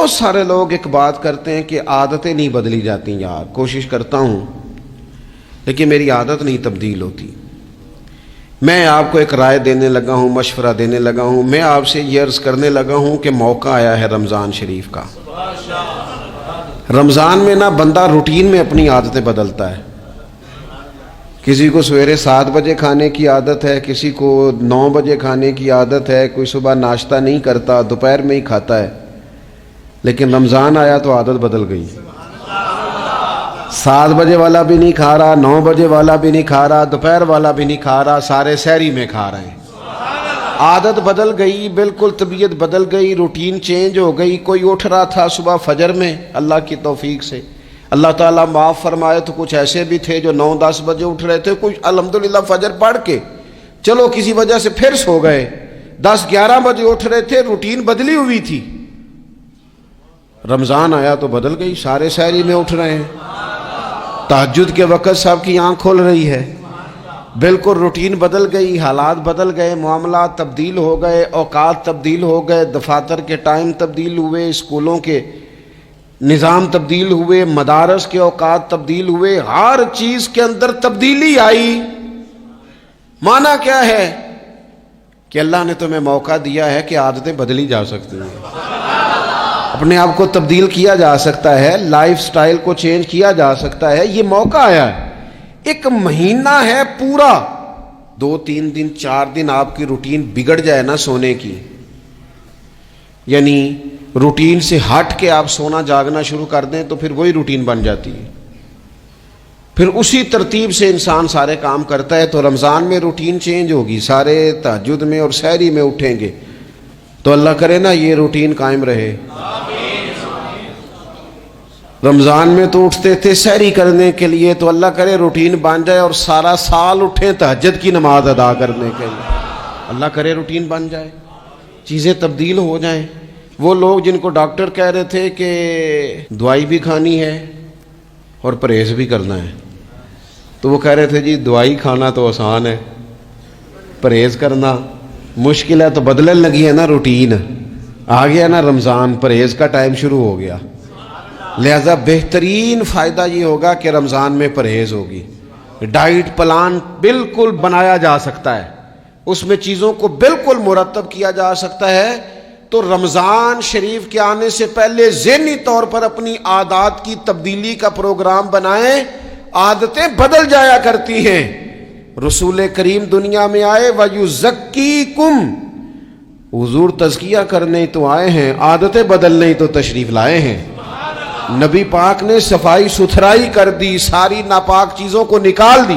بہت سارے لوگ ایک بات کرتے ہیں کہ عادتیں نہیں بدلی جاتی یار، کوشش کرتا ہوں لیکن میری عادت نہیں تبدیل ہوتی۔ میں آپ کو ایک رائے دینے لگا ہوں، مشورہ دینے لگا ہوں، میں آپ سے یہ عرض کرنے لگا ہوں کہ موقع آیا ہے رمضان شریف کا۔ رمضان میں نا بندہ روٹین میں اپنی عادتیں بدلتا ہے۔ کسی کو سویرے 7 بجے کھانے کی عادت ہے، کسی کو 9 بجے کھانے کی عادت ہے، کوئی صبح ناشتہ نہیں کرتا، دوپہر میں ہی کھاتا ہے۔ لیکن رمضان آیا تو عادت بدل گئی، 7 بجے والا بھی نہیں کھا رہا، 9 بجے والا بھی نہیں کھا رہا، دوپہر والا بھی نہیں کھا رہا، سارے سحری میں کھا رہے ہیں۔ عادت بدل گئی، بالکل طبیعت بدل گئی، روٹین چینج ہو گئی۔ کوئی اٹھ رہا تھا صبح فجر میں، اللہ کی توفیق سے اللہ تعالیٰ معاف فرمائے تو کچھ ایسے بھی تھے جو 9-10 بجے اٹھ رہے تھے، کچھ الحمدللہ فجر پڑھ کے چلو کسی وجہ سے پھر سو گئے، 10-11 بجے اٹھ رہے تھے، روٹین بدلی ہوئی تھی۔ رمضان آیا تو بدل گئی، سارے سحری میں اٹھ رہے ہیں، تہجد کے وقت سب کی آنکھ کھل رہی ہے، بالکل روٹین بدل گئی، حالات بدل گئے، معاملات تبدیل ہو گئے، اوقات تبدیل ہو گئے، دفاتر کے ٹائم تبدیل ہوئے، اسکولوں کے نظام تبدیل ہوئے، مدارس کے اوقات تبدیل ہوئے، ہر چیز کے اندر تبدیلی آئی۔ معنی کیا ہے کہ اللہ نے تمہیں موقع دیا ہے کہ عادتیں بدلی جا سکتی ہیں، اپنے آپ کو تبدیل کیا جا سکتا ہے، لائف سٹائل کو چینج کیا جا سکتا ہے۔ یہ موقع آیا ہے، ایک مہینہ ہے پورا، 2-3 دن 4 دن آپ کی روٹین بگڑ جائے نا سونے کی، یعنی روٹین سے ہٹ کے آپ سونا جاگنا شروع کر دیں تو پھر وہی روٹین بن جاتی ہے، پھر اسی ترتیب سے انسان سارے کام کرتا ہے۔ تو رمضان میں روٹین چینج ہوگی، سارے تہجد میں اور سحری میں اٹھیں گے، تو اللہ کرے نا یہ روٹین قائم رہے۔ رمضان میں تو اٹھتے تھے سحری کرنے کے لیے، تو اللہ کرے روٹین بن جائے اور سارا سال اٹھیں تہجد کی نماز ادا کرنے کے لیے، اللہ کرے روٹین بن جائے، چیزیں تبدیل ہو جائیں۔ وہ لوگ جن کو ڈاکٹر کہہ رہے تھے کہ دوائی بھی کھانی ہے اور پرہیز بھی کرنا ہے، تو وہ کہہ رہے تھے جی دوائی کھانا تو آسان ہے، پرہیز کرنا مشکل ہے، تو بدلنے لگی ہے نا روٹین، آ گیا نا رمضان، پرہیز کا ٹائم شروع ہو گیا۔ لہذا بہترین فائدہ یہ ہوگا کہ رمضان میں پرہیز ہوگی، ڈائٹ پلان بالکل بنایا جا سکتا ہے، اس میں چیزوں کو بالکل مرتب کیا جا سکتا ہے۔ تو رمضان شریف کے آنے سے پہلے ذہنی طور پر اپنی عادات کی تبدیلی کا پروگرام بنائیں، عادتیں بدل جایا کرتی ہیں۔ رسول کریم دنیا میں آئے وَيُزَكِّيكُمْ، حضور تزکیہ کرنے تو آئے ہیں، عادتیں بدلنے تو تشریف لائے ہیں۔ نبی پاک نے صفائی ستھرائی کر دی، ساری ناپاک چیزوں کو نکال دی۔